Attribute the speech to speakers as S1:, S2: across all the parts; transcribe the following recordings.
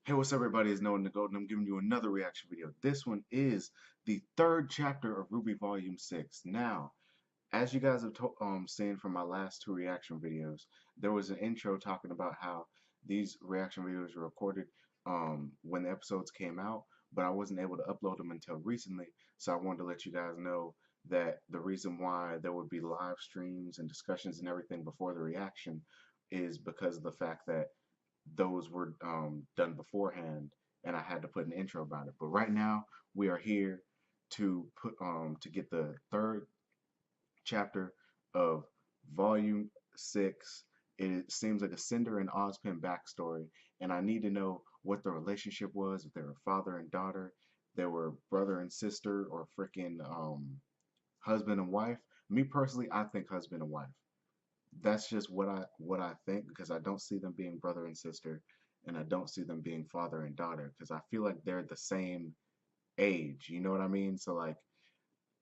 S1: Hey, what's up, everybody? It's Noah Nicole, and I'm giving you another reaction video. This one is the third chapter of Rooby Volume 6. Now, as you guys have seen from my last two reaction videos, there was an intro talking about how these reaction videos were recorded when the episodes came out, but I wasn't able to upload them until recently, so I wanted to let you guys know that the reason why there would be live streams and discussions and everything before the reaction is because of the fact that those were done beforehand, and I had to put an intro about it. But right now, we are here to get the third chapter of Volume 6. It seems like a Cinder and Ozpin backstory, and I need to know what the relationship was, if they were father and daughter, they were brother and sister, or freaking husband and wife. Me personally, I think husband and wife. That's just what I think, because I don't see them being brother and sister, and I don't see them being father and daughter, because I feel like they're the same age. You know what I mean? So like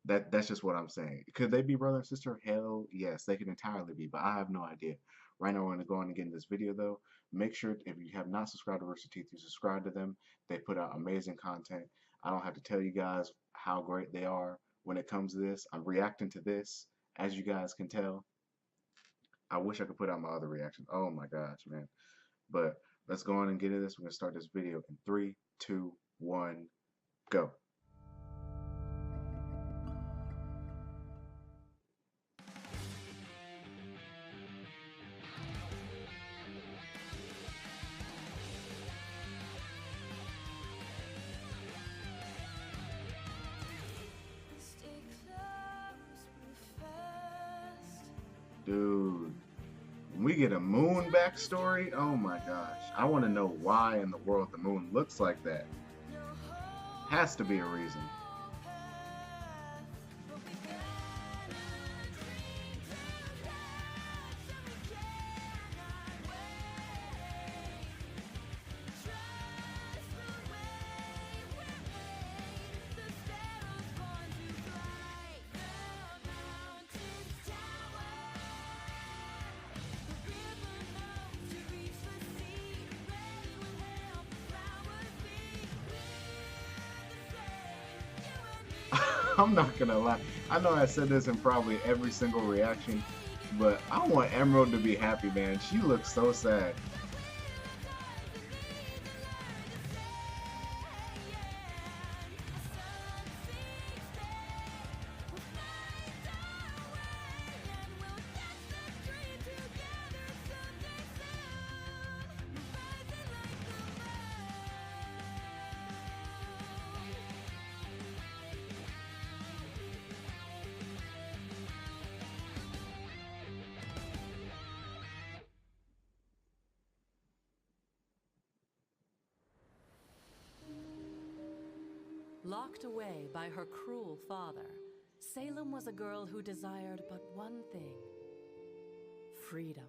S1: that's just what I'm saying. Could they be brother and sister? Hell yes, they could entirely be, but I have no idea. Right now we're gonna go on and get in this video though. Make sure if you have not subscribed to Rooster Teeth, you subscribe to them. They put out amazing content. I don't have to tell you guys how great they are when it comes to this. I'm reacting to this, as you guys can tell. I wish I could put out my other reactions. Oh my gosh, man. But let's go on and get into this. We're going to start this video in three, two, one, go. Dude, when we get a moon backstory, oh my gosh. I want to know why in the world the moon looks like that. Has to be a reason. I'm not gonna lie. I know I said this in probably every single reaction, but I want Emerald to be happy, man. She looks so sad.
S2: Locked away by her cruel father, Salem was a girl who desired but one thing: freedom.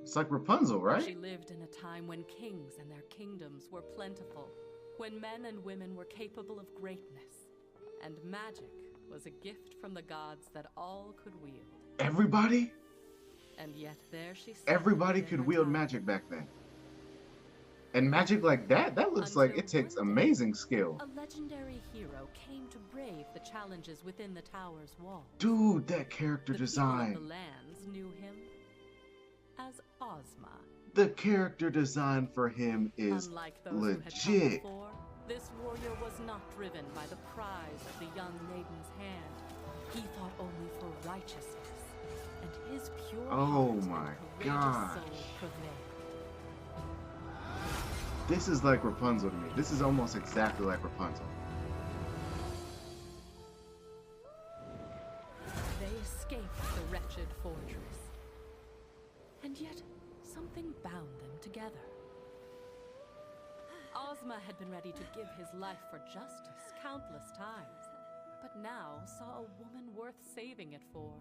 S1: It's like Rapunzel, right?
S2: She lived in a time when kings and their kingdoms were plentiful, when men and women were capable of greatness, and magic was a gift from the gods that all could wield.
S1: Everybody?
S2: And yet there she sat.
S1: Everybody could wield magic back then. And magic like that? That looks like it takes amazing skill.
S2: A legendary hero came to brave the challenges within the tower's walls.
S1: Dude, that character design.
S2: The lands knew him as Ozma.
S1: The character design for him is
S2: Unlike those
S1: legit.
S2: Who had come before, this warrior was not driven by the prize of the young maiden's hand. He fought only for righteousness, and his pure
S1: Oh
S2: heart
S1: my
S2: and courageous
S1: gosh.
S2: soul prevailed.
S1: This is like Rapunzel to me. This is almost exactly like Rapunzel.
S2: They escaped the wretched fortress, and yet something bound them together. Ozma had been ready to give his life for justice countless times, but now saw a woman worth saving it for.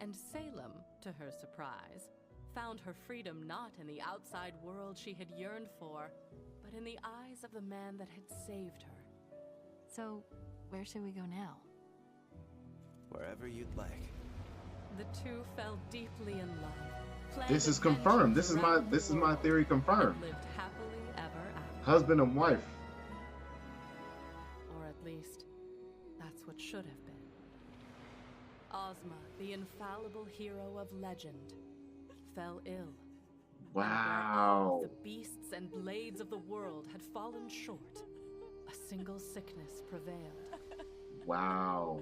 S2: And Salem, to her surprise, found her freedom not in the outside world she had yearned for, but in the eyes of the man that had saved her.
S3: So, where should we go now?
S4: Wherever you'd like.
S2: The two fell deeply in love.
S1: This is confirmed. This is my theory confirmed.
S2: Lived
S1: Husband and wife.
S2: Or at least, that's what should have been. Ozma, the infallible hero of legend, fell ill.
S1: Wow.
S2: And where all of the beasts and blades of the world had fallen short, a single sickness prevailed.
S1: Wow.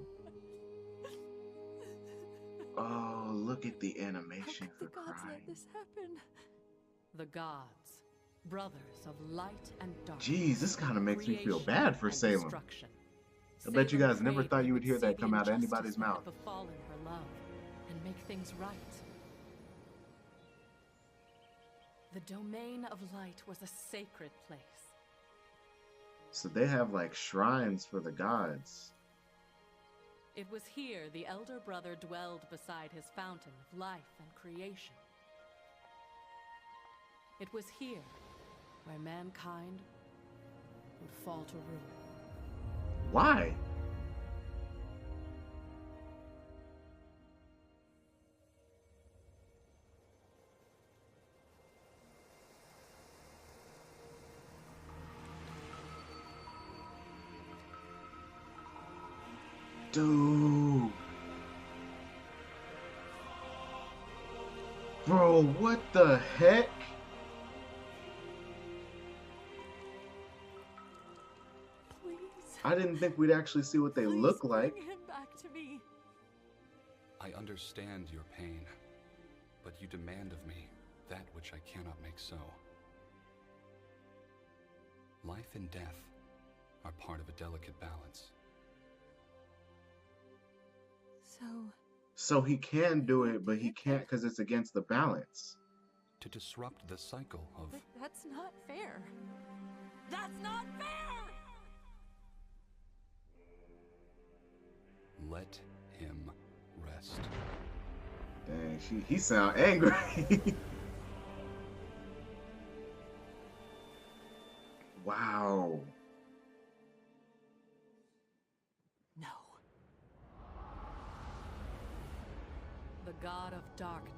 S1: Oh, look at the animation for
S3: the gods
S1: crying.
S3: let this happen?
S2: The gods, brothers of light and dark.
S1: Jeez, this kind of makes me feel bad for
S2: and
S1: Salem.
S2: destruction.
S1: I bet you
S2: Salem
S1: guys never
S2: prayed
S1: thought
S2: they
S1: you would hear
S2: see
S1: that
S2: the
S1: come out of
S2: injustice
S1: anybody's
S2: that had
S1: mouth.
S2: befallen her love and make things right. The domain of light was a sacred place.
S1: So they have like shrines for the gods.
S2: It was here the elder brother dwelled beside his fountain of life and creation. It was here where mankind would fall to ruin.
S1: Why? Dude. Bro, what the heck?
S3: Please.
S1: I didn't think we'd actually see what they look like.
S3: Bring him back to me.
S5: I understand your pain, but you demand of me that which I cannot make so. Life and death are part of a delicate balance.
S1: So he can do it, but he can't because it's against the balance.
S5: To disrupt the cycle of...
S3: But that's not fair. That's not fair!
S5: Let him rest.
S1: Dang, he sound angry. Wow.
S3: No.
S2: The god of darkness.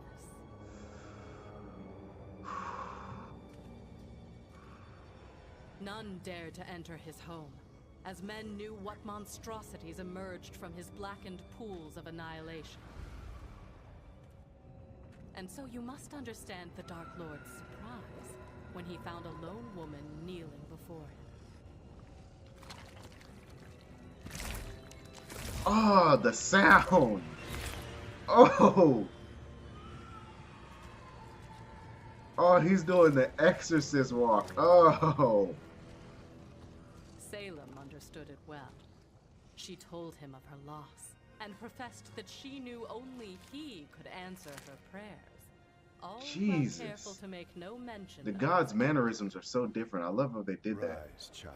S2: None dared to enter his home, as men knew what monstrosities emerged from his blackened pools of annihilation. And so you must understand the Dark Lord's surprise when he found a lone woman kneeling before him.
S1: Oh, the sound. Oh. Oh, he's doing the exorcist walk. Oh.
S2: Salem understood it well. She told him of her loss, and professed that she knew only he could answer her prayers. All
S1: Jesus.
S2: while careful to make no mention
S1: The
S2: of
S1: gods' mannerisms are so different. I love how they did that.
S6: Rise, child,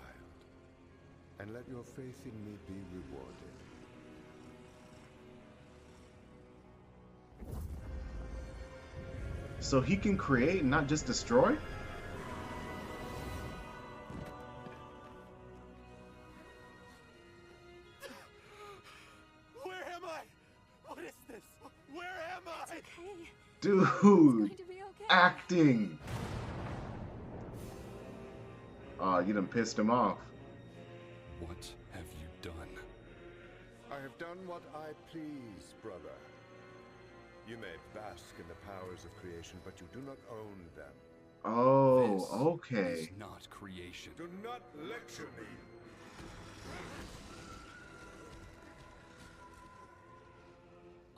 S6: and let your faith in me be rewarded.
S1: So he can create and not just destroy?
S4: Where am I? What is this? Where am I?
S3: Okay.
S1: Dude,
S3: It's going to be okay.
S1: acting. Oh, you done pissed him off.
S5: What have you done?
S6: I have done what I please, brother. You may bask in the powers of creation, but you do not own them.
S1: Oh,
S5: This
S1: okay.
S5: is not creation.
S6: Do not lecture me.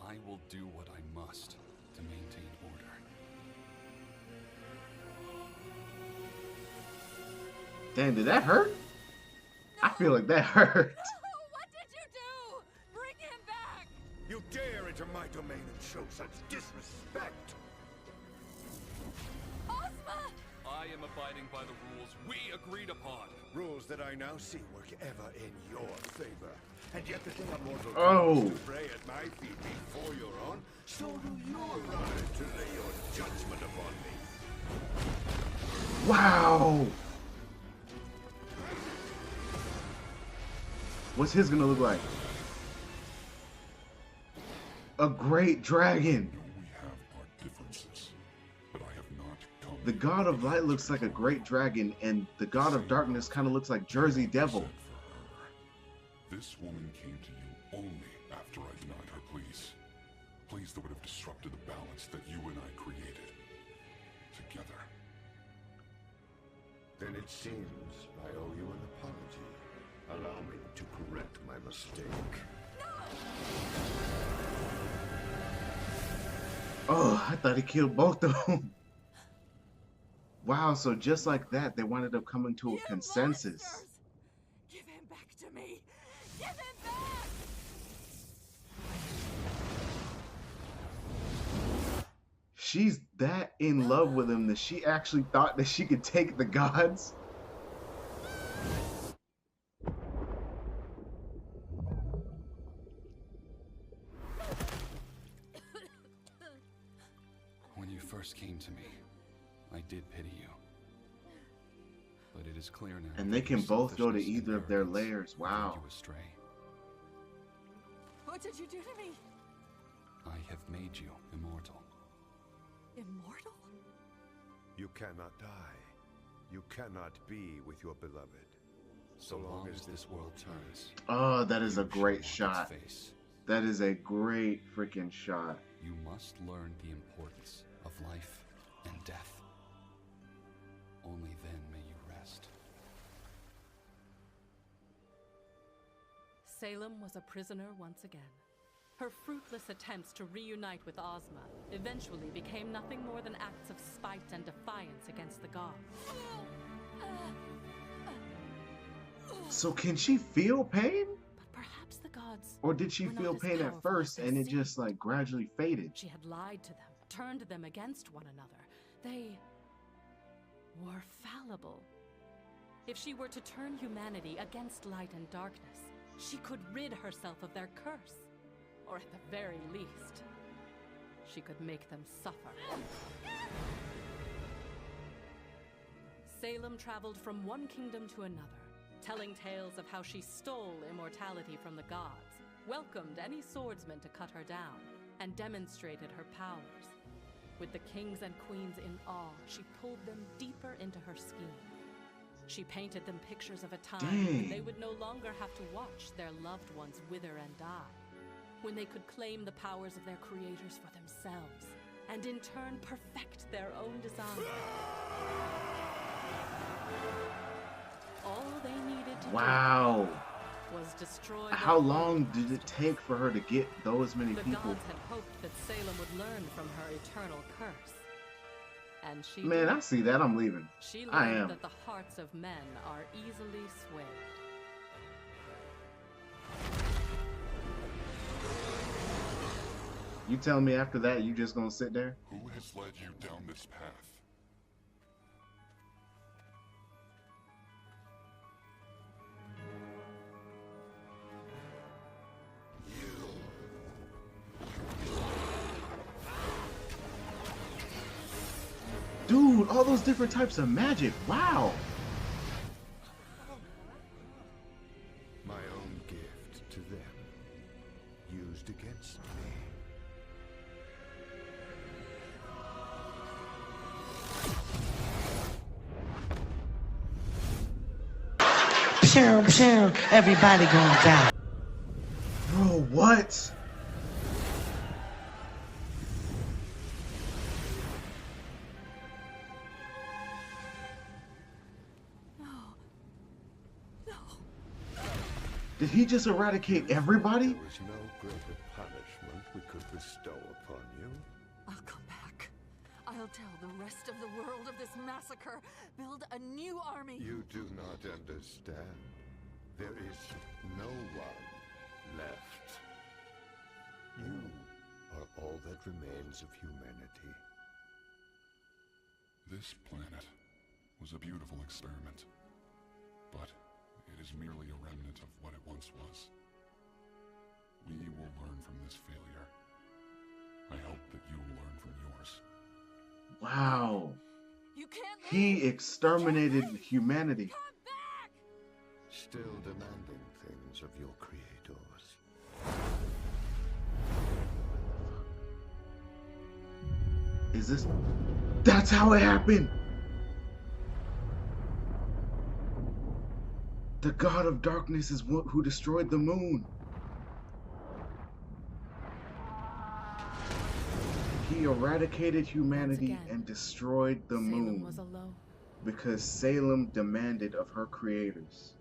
S5: I will do what I must to maintain order.
S1: Dang, did that hurt? I feel like that hurt.
S3: What did you do? Bring him back!
S6: You dare enter my domain and show such disrespect!
S3: Ozma!
S5: I am abiding by the rules we agreed upon.
S6: Rules that I now see work ever in your favor. And yet the day a mortal
S1: Oh.
S6: comes to pray at my feet before your own, so do you arise to lay your judgment upon me.
S1: Wow. What's his gonna look like? A great dragon.
S7: We have our differences, but I have not come
S1: The God of Light looks like a great dragon, and the God of Darkness kind of looks like Jersey Devil.
S7: This woman came to you only after I denied her pleas. Pleas that would have disrupted the balance that you and I created. Together.
S6: Then it seems I owe you an apology. Allow me to correct my mistake.
S1: Oh, I thought he killed both of them. Wow, so just like that, they wound up coming to a consensus.
S3: Monsters! Give him back to me! Give him back!
S1: She's that in love with him that she actually thought that she could take the gods.
S5: When you first came to me, I did pity you. But it is clear now.
S1: And they
S5: that
S1: can
S5: your
S1: both go to
S5: selfishness and
S1: either of their
S5: arrogance
S1: lairs. Wow.
S5: led you astray.
S3: What did you do to me?
S5: I have made you immortal.
S3: Immortal?
S6: You cannot die. You cannot be with your beloved. So long as this world turns.
S1: Oh, that is a
S5: you
S1: great
S5: shall walk
S1: shot.
S5: its face.
S1: That is a great freaking shot.
S5: You must learn the importance of life and death. Only then may you rest.
S2: Salem was a prisoner once again. Her fruitless attempts to reunite with Ozma eventually became nothing more than acts of spite and defiance against the gods.
S1: So can she feel pain?
S2: But perhaps the gods
S1: Or did she
S2: were not
S1: feel
S2: as
S1: pain at
S2: powerful
S1: first
S2: as they
S1: and it
S2: seemed.
S1: just like gradually faded?
S2: She had lied to them, turned them against one another. They were fallible. If she were to turn humanity against light and darkness, she could rid herself of their curse. Or at the very least, she could make them suffer. Salem traveled from one kingdom to another, telling tales of how she stole immortality from the gods, welcomed any swordsman to cut her down, and demonstrated her powers. With the kings and queens in awe, she pulled them deeper into her scheme. She painted them pictures of a time when they would no longer have to watch their loved ones wither and die, when they could claim the powers of their creators for themselves, and in turn perfect their own design. All they needed to
S1: Wow.
S2: do was destroy
S1: How
S2: their
S1: long
S2: own
S1: did it
S2: masters.
S1: take for her to get those many
S2: The
S1: people?
S2: gods had hoped that Salem would learn from her eternal curse. And she
S1: Man,
S2: did.
S1: I see that. I'm leaving.
S2: She
S1: I
S2: learned
S1: am.
S2: that the hearts of men are easily swayed.
S1: You telling me after that you just gonna sit there?
S7: Who has led you down this path?
S1: Dude, all those different types of magic. Wow.
S6: My own gift to them, used against me.
S8: Pshoo, pshoo, everybody gonna die.
S1: Bro, what? Did he just eradicate everybody?
S6: There is no greater punishment we could bestow upon you.
S3: I'll come back. I'll tell the rest of the world of this massacre. Build a new army.
S6: You do not understand. There is no one left. You are all that remains of humanity.
S7: This planet was a beautiful experiment, but it is merely a remnant of what it once was. We will learn from this failure. I hope that you will learn from yours.
S1: Wow.
S3: You can't
S1: He
S3: leave.
S1: exterminated humanity.
S3: Come back!
S6: Still demanding things of your creators.
S1: Is this... That's how it happened. The god of darkness is who destroyed the moon. He eradicated humanity and destroyed the moon
S2: was alone.
S1: because Salem demanded of her creators.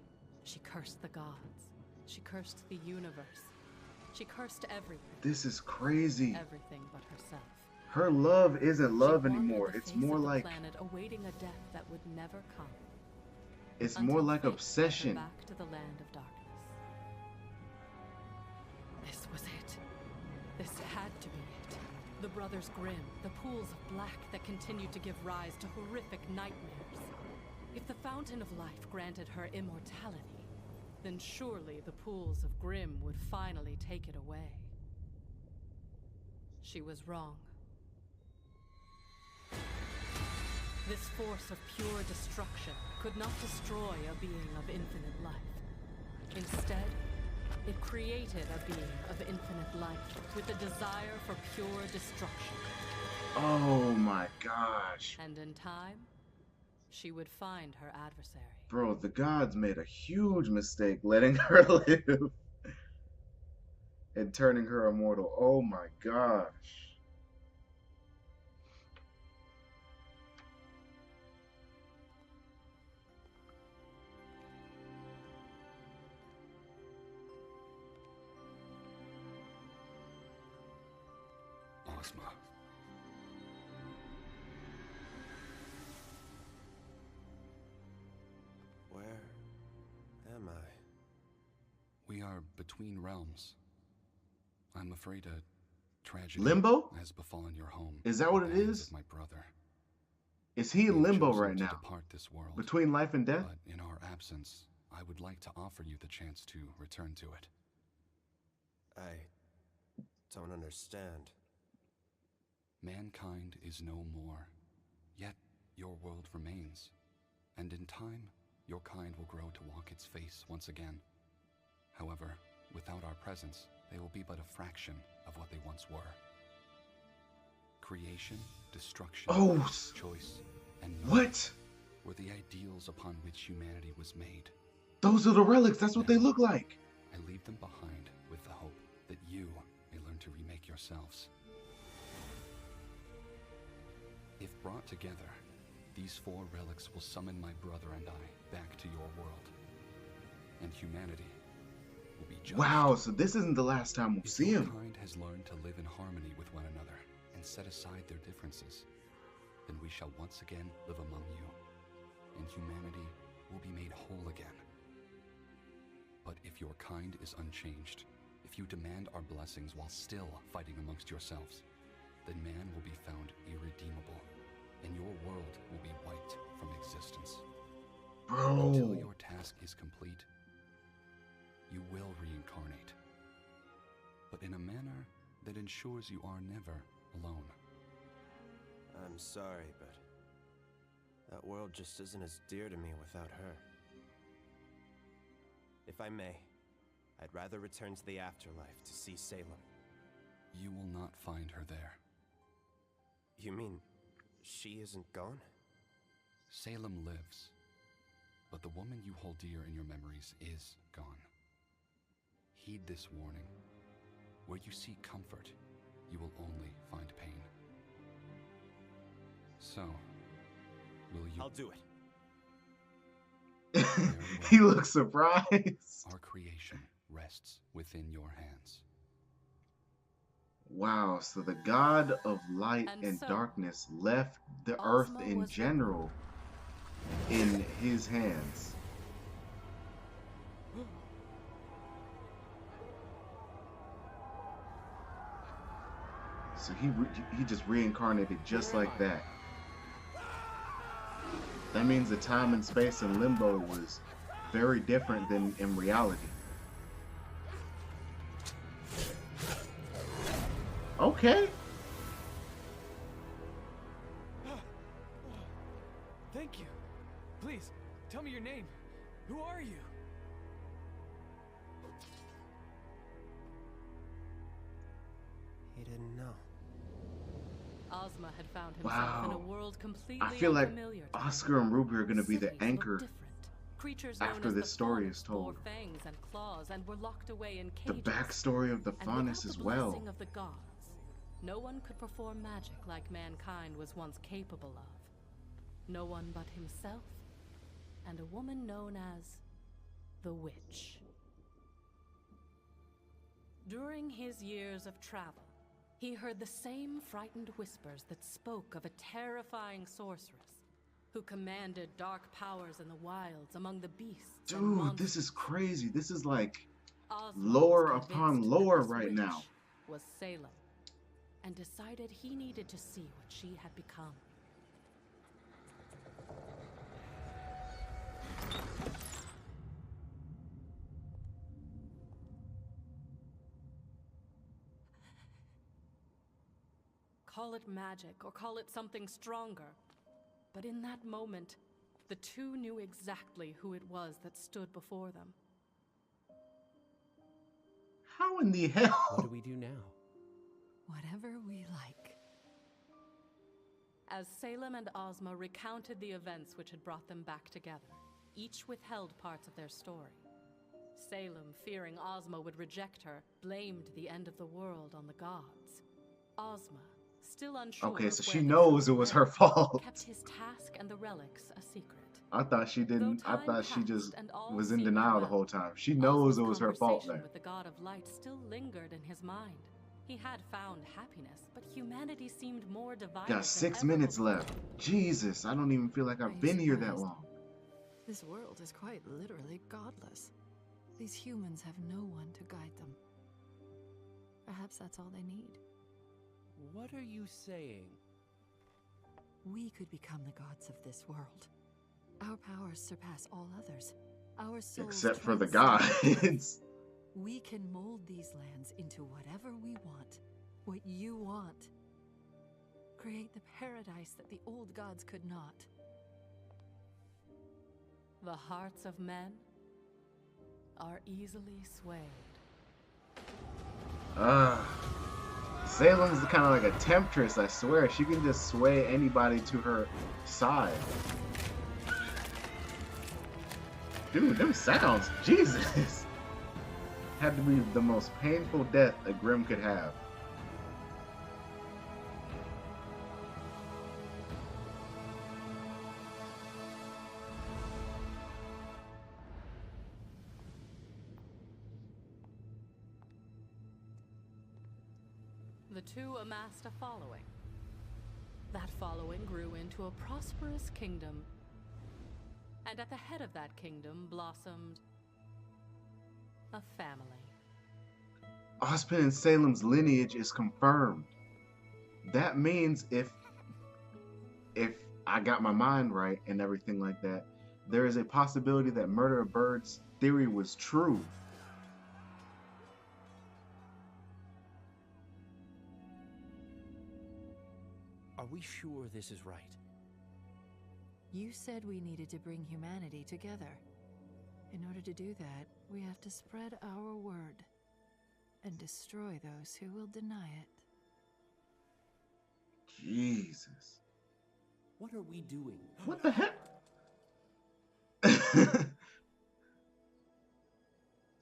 S2: She cursed the gods. She cursed the universe. She cursed everything.
S1: This is crazy.
S2: Everything but herself.
S1: Her love isn't love
S2: She wandered
S1: anymore.
S2: the
S1: It's
S2: face
S1: more
S2: of the
S1: like
S2: planet, awaiting a death that would never come.
S1: it's
S2: Until
S1: more like
S2: fate led her
S1: obsession.
S2: back to the land of darkness. This was it. This had to be it. The Brothers Grimm, the pools of black that continued to give rise to horrific nightmares. If the Fountain of Life granted her immortality, then surely the pools of Grimm would finally take it away. She was wrong. This force of pure destruction could not destroy a being of infinite life. Instead, it created a being of infinite life with a desire for pure destruction.
S1: Oh my gosh.
S2: And in time, she would find her adversary.
S1: Bro, the gods made a huge mistake letting her live and turning her immortal. Oh my gosh.
S5: Ozma.
S4: Where am I?
S5: We are between realms. I'm afraid a tragedy
S1: Limbo?
S5: has befallen your home.
S1: Is that what
S5: at
S1: it
S5: the hands
S1: is?
S5: of my brother.
S1: Is he in
S5: We have
S1: limbo
S5: chosen
S1: right
S5: to
S1: now?
S5: depart this world,
S1: Between life and death?
S5: but in our absence, I would like to offer you the chance to return to it.
S4: I don't understand.
S5: Mankind is no more, yet your world remains. And in time, your kind will grow to walk its face once again. However, without our presence, they will be but a fraction of what they once were. Creation, destruction, choice, and
S1: What?
S5: were the ideals upon which humanity was made.
S1: Those are the relics. That's what they look like.
S5: I leave them behind with the hope that you may learn to remake yourselves. If brought together, these 4 relics will summon my brother and I back to your world. And humanity will be judged.
S1: Wow, so this isn't the last time we'll
S5: If
S1: see
S5: your
S1: him.
S5: kind has learned to live in harmony with one another and set aside their differences, then we shall once again live among you, and humanity will be made whole again. But if your kind is unchanged, if you demand our blessings while still fighting amongst yourselves, then man will be found irredeemable, and your world will be wiped from existence. Until
S1: Bro.
S5: your task is complete, you will reincarnate, but in a manner that ensures you are never alone.
S4: I'm sorry, but that world just isn't as dear to me without her. If I may, I'd rather return to the afterlife to see Salem.
S5: You will not find her there.
S4: You mean she isn't gone?
S5: Salem lives, but the woman you hold dear in your memories is gone. Heed this warning. Where you seek comfort, you will only find pain. So, will you...
S4: I'll do it.
S5: Very well.
S1: He looks surprised.
S5: Our creation rests within your hands.
S1: Wow, so the god of light
S2: And
S1: and
S2: so,
S1: darkness left the
S2: Ozma
S1: earth in
S2: was
S1: general in his hands. So he just reincarnated just like that. That means the time and space in limbo was very different than in reality. Okay.
S9: Thank you. Please, tell me your name. Who are you?
S4: He didn't know.
S2: Ozma had found himself in a
S1: Wow.
S2: world completely
S1: I feel like
S2: unfamiliar to him.
S1: Oscar and Rooster are going to be the
S2: Cities looked
S1: anchor
S2: different. Creatures known
S1: after
S2: as
S1: this
S2: the
S1: story
S2: Faunus
S1: is
S2: bore
S1: told.
S2: fangs and claws and were locked away in
S1: The
S2: cages.
S1: backstory of the
S2: And
S1: Faunus
S2: without
S1: as
S2: the
S1: well.
S2: blessing of the gods, no one could perform magic like mankind was once capable of. No one but himself and a woman known as the Witch. During his years of travel, he heard the same frightened whispers that spoke of a terrifying sorceress who commanded dark powers in the wilds among the beasts and
S1: Dude,
S2: monsters.
S1: this is crazy. This is like
S2: Ozma
S1: lore
S2: was
S1: upon
S2: convinced
S1: lore
S2: that this
S1: right
S2: witch
S1: now.
S2: was Salem, and decided he needed to see what she had become. Call it magic or call it something stronger, but in that moment, the two knew exactly who it was that stood before them.
S1: How in the hell?
S4: What do we do now?
S3: Whatever we like.
S2: As Salem and Ozma recounted the events which had brought them back together, each withheld parts of their story. Salem, fearing Ozma would reject her, blamed the end of the world on the gods. Ozma, still unsure
S1: Okay,
S2: of
S1: so
S2: where
S1: she
S2: the
S1: knows
S2: truth
S1: it was
S2: lay,
S1: her fault.
S2: kept his task and the relics a secret.
S1: I thought she didn't. I
S2: Though
S1: thought
S2: time
S1: she just
S2: passed and all
S1: was in
S2: seemed
S1: denial the
S2: well,
S1: whole time. She knows
S2: Ozma's
S1: it was her fault
S2: conversation
S1: then.
S2: with the god of light still lingered in his mind. He had found happiness, but humanity seemed more divided
S1: Got
S2: than
S1: 6
S2: ever
S1: minutes
S2: before.
S1: left. Jesus, I don't even feel like
S3: Are
S1: I've
S3: you
S1: been here that
S3: surprised?
S1: long.
S3: This world is quite literally godless. These humans have no one to guide them. Perhaps that's all they need.
S10: What are you saying?
S3: We could become the gods of this world. Our powers surpass all others. Our souls
S1: Except for the
S3: transcend time.
S1: gods.
S3: We can mold these lands into whatever we want. What you want. Create the paradise that the old gods could not.
S2: The hearts of men are easily swayed.
S1: Salem's kind of like a temptress, I swear. She can just sway anybody to her side. Dude, them sounds, Jesus. Had to be the most painful death a Grimm could have.
S2: The two amassed a following. That following grew into a prosperous kingdom. And at the head of that kingdom blossomed a family.
S1: Ozpin and Salem's lineage is confirmed. That means if I got my mind right and everything like that, there is a possibility that Murder of Birds' theory was true.
S10: Are we sure this is right?
S3: You said we needed to bring humanity together. In order to do that, we have to spread our word and destroy those who will deny it.
S1: Jesus.
S10: What are we doing?
S1: What the heck?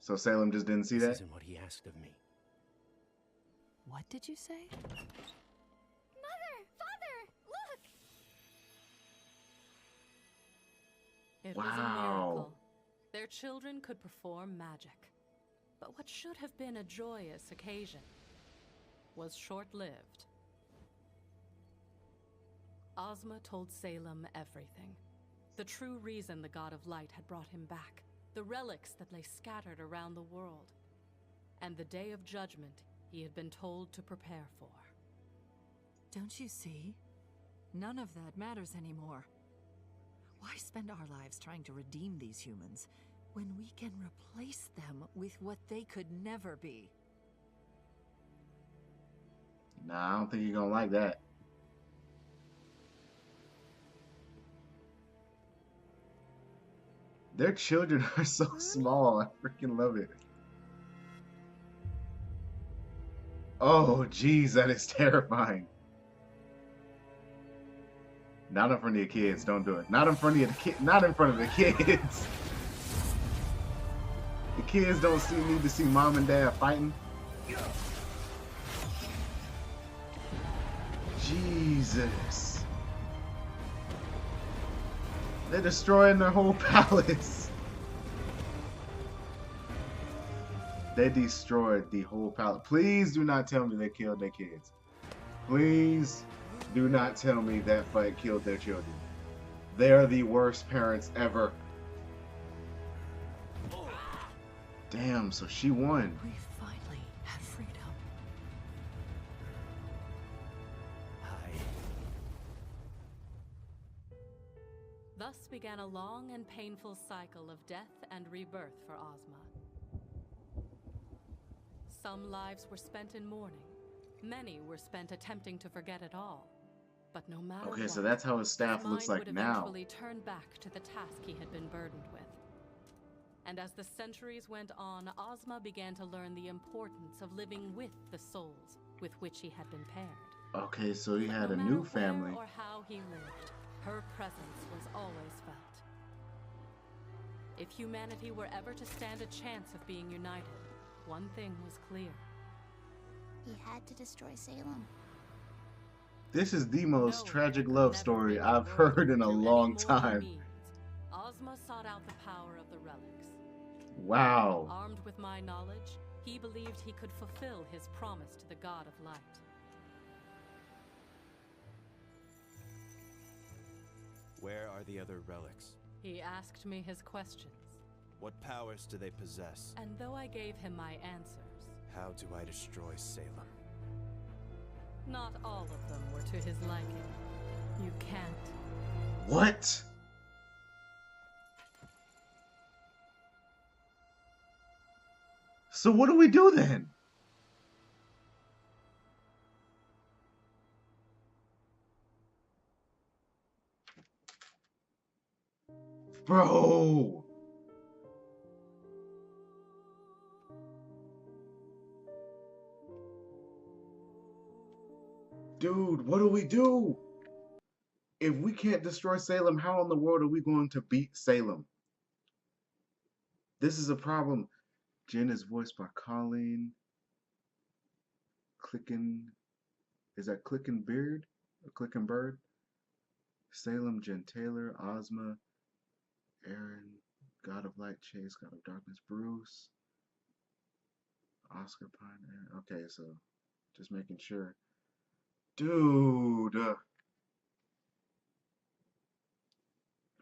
S1: So Salem just didn't see
S10: This
S1: that?
S10: isn't what he asked of me.
S3: What did you say?
S11: Mother! Father! Look!
S2: It was a
S1: Wow.
S2: miracle. Their children could perform magic. But what should have been a joyous occasion was short-lived. Ozma told Salem everything. The true reason the god of light had brought him back. The relics that lay scattered around the world. And the day of judgment he had been told to prepare for.
S3: Don't you see? None of that matters anymore. Why spend our lives trying to redeem these humans when we can replace them with what they could never be?
S1: Nah, I don't think you're gonna like that. Their children are so small. I freaking love it. Oh, geez, that is terrifying. Not in front of your kids. Don't do it. Not in front of your kid. Not in front of the kids. The kids don't need to see mom and dad fighting. Jesus. They're destroying their whole palace. They destroyed the whole palace. Please do not tell me they killed their kids. Please do not tell me that fight killed their children. They're the worst parents ever. Damn, so she won.
S3: We finally have freedom.
S2: Thus began a long and painful cycle of death and rebirth for Ozma. Some lives were spent in mourning. Many were spent attempting to forget it all. But no matter
S1: Okay,
S2: what,
S1: so that's how his staff looks
S2: mind
S1: like
S2: would
S1: now.
S2: eventually turn back to the task he had been burdened with. And as the centuries went on, Ozma began to learn the importance of living with the souls with which he had been paired.
S1: Okay, so he
S2: But
S1: had
S2: no
S1: a
S2: matter
S1: new family.
S2: where or how he lived, her presence was always felt. If humanity were ever to stand a chance of being united, one thing was clear.
S11: He had to destroy Salem.
S1: This is the most
S2: No,
S1: tragic
S2: could
S1: love
S2: never
S1: story
S2: make
S1: I've
S2: the world
S1: heard in a
S2: through any
S1: long
S2: mortal
S1: time.
S2: means. Ozma sought out the power of the relics.
S1: Wow.
S2: Armed with my knowledge, he believed he could fulfill his promise to the God of Light.
S4: Where are the other relics?
S2: He asked me his questions,
S4: What powers do they possess?
S2: and though I gave him my answers,
S4: How do I destroy Salem?
S2: not all of them were to his liking. You can't.
S1: What? So what do we do then? Bro. Dude, what do we do? If we can't destroy Salem, how in the world are we going to beat Salem? This is a problem. Jen is voiced by Colleen. Is that Clickin' Beard? Or Clickin' Bird? Salem, Jen Taylor, Ozma, Aaron, God of Light, Chase, God of Darkness, Bruce, Oscar Pine, Aaron. Okay, so just making sure. Dude.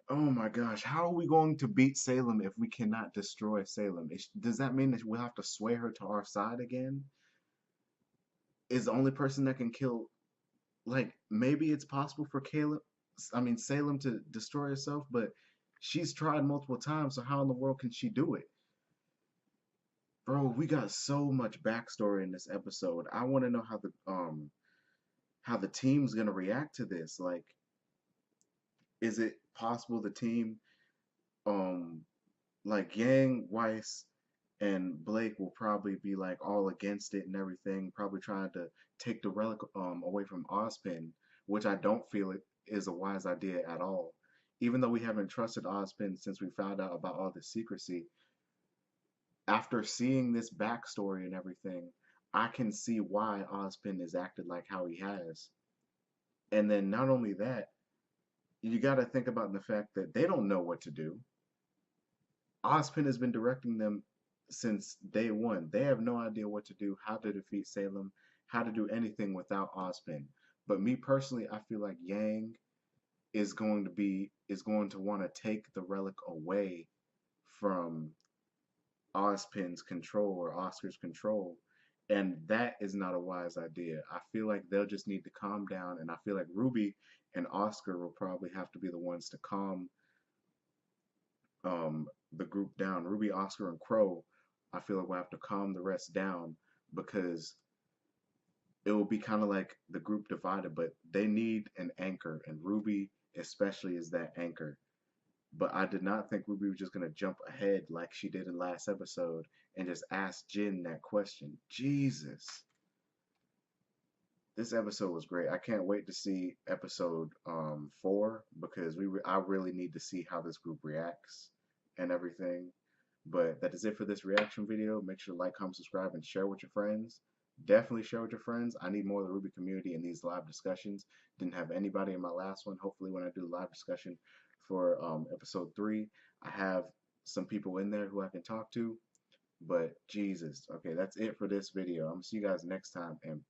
S1: Oh my gosh, how are we going to beat Salem if we cannot destroy Salem? Does that mean that we'll have to sway her to our side again? Is the only person that can kill, like, maybe it's possible for Salem to destroy herself, but she's tried multiple times, so how in the world can she do it? Bro, we got so much backstory in this episode. I want to know how the team's gonna react to this. Like, is it possible the team, like Yang, Weiss, and Blake will probably be like all against it and everything, probably trying to take the relic away from Ozpin, which I don't feel it is a wise idea at all. Even though we haven't trusted Ozpin since we found out about all the secrecy, after seeing this backstory and everything, I can see why Ozpin has acted like how he has. And then not only that, you got to think about the fact that they don't know what to do. Ozpin has been directing them since day one. They have no idea what to do, how to defeat Salem, how to do anything without Ozpin. But me personally, I feel like Yang is going to want to take the relic away from Ozpin's control or Oscar's control. And that is not a wise idea. I feel like they'll just need to calm down, and I feel like Rwby and Oscar will probably have to be the ones to calm the group down. Rwby, Oscar, and Crow, I feel like we'll have to calm the rest down, because it will be kind of like the group divided, but they need an anchor, and Rwby especially is that anchor. But I did not think Rwby was just going to jump ahead like she did in last episode and just ask Jin that question. Jesus. this episode was great. I can't wait to see episode 4 because I really need to see how this group reacts and everything. But that is it for this reaction video. Make sure to like, comment, subscribe, and share with your friends. Definitely share with your friends. I need more of the Rwby community in these live discussions. Didn't have anybody in my last one. Hopefully when I do the live discussion for episode 3, I have some people in there who I can talk to. But Jesus. Okay, that's it for this video. I'm gonna see you guys next time, and